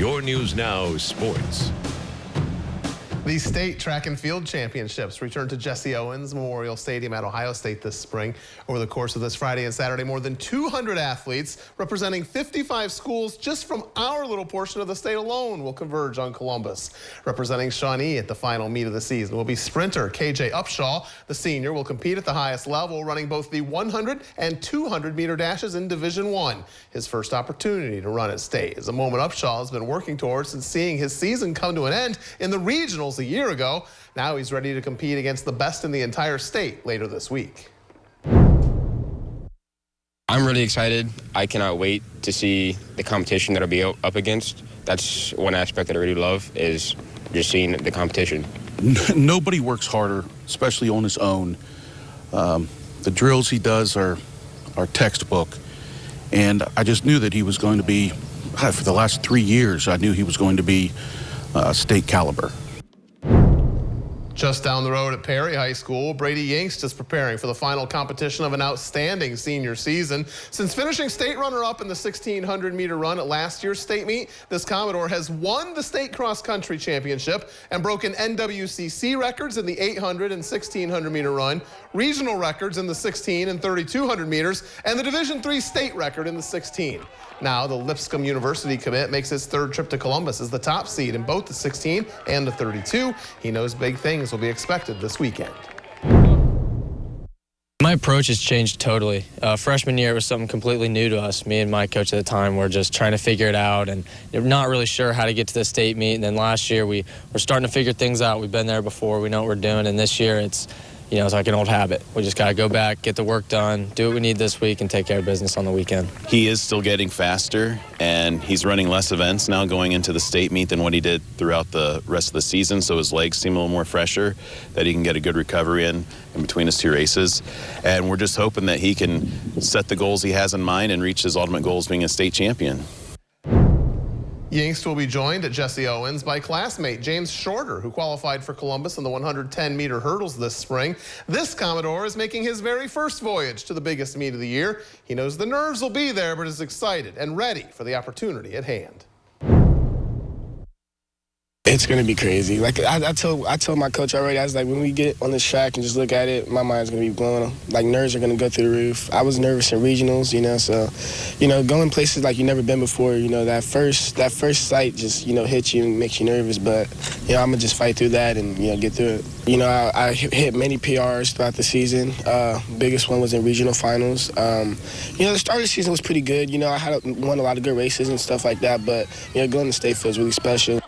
Your News Now Sports. The state track and field championships return to Jesse Owens Memorial Stadium at Ohio State this spring. Over the course of this Friday and Saturday, more than 200 athletes representing 55 schools just from our little portion of the state alone will converge on Columbus. Representing Shawnee at the final meet of the season will be sprinter KJ Upshaw. The senior will compete at the highest level, running both the 100 and 200 meter dashes in Division I. His first opportunity to run at state is a moment Upshaw has been working towards since seeing his season come to an end in the regionals a year ago. Now he's ready to compete against the best in the entire state later this week. I'm really excited. I cannot wait to see the competition that I'll be up against. That's one aspect that I really love, is just seeing the competition. Nobody works harder, especially on his own. The drills he does are textbook. And I just knew that he was going to be, for the last 3 years, I knew he was going to be state caliber. Just down the road at Perry High School, Brady Yingst is preparing for the final competition of an outstanding senior season. Since finishing state runner-up in the 1,600 meter run at last year's state meet, this Commodore has won the state cross-country championship and broken NWCC records in the 800 and 1,600 meter run, regional records in the 16 and 3,200 meters, and the Division III state record in the 16. Now, the Lipscomb University commit makes his third trip to Columbus as the top seed in both the 16 and the 32. He knows big things will be expected this weekend. My approach has changed totally. Freshman year was something completely new to us. Me and my coach at the time were just trying to figure it out and not really sure how to get to the state meet. And then last year we were starting to figure things out. We've been there before. We know what we're doing. And this year it's like an old habit. We just got to go back, get the work done, do what we need this week, and take care of business on the weekend. He is still getting faster, and he's running less events now going into the state meet than what he did throughout the rest of the season, so his legs seem a little more fresher, that he can get a good recovery in between his two races. And we're just hoping that he can set the goals he has in mind and reach his ultimate goals, being a state champion. Yingst will be joined at Jesse Owens by classmate James Shorter, who qualified for Columbus in the 110-meter hurdles this spring. This Commodore is making his very first voyage to the biggest meet of the year. He knows the nerves will be there, but is excited and ready for the opportunity at hand. It's going to be crazy. Like I told my coach already, I was like, when we get on this track and just look at it, my mind's going to be blown. Like, nerves are going to go through the roof. I was nervous in regionals, so, going places like you've never been before, that first sight just, hits you and makes you nervous. But, I'm going to just fight through that and, get through it. I hit many PRs throughout the season. Biggest one was in regional finals. The start of the season was pretty good. I won a lot of good races and stuff like that. But, going to state feels really special.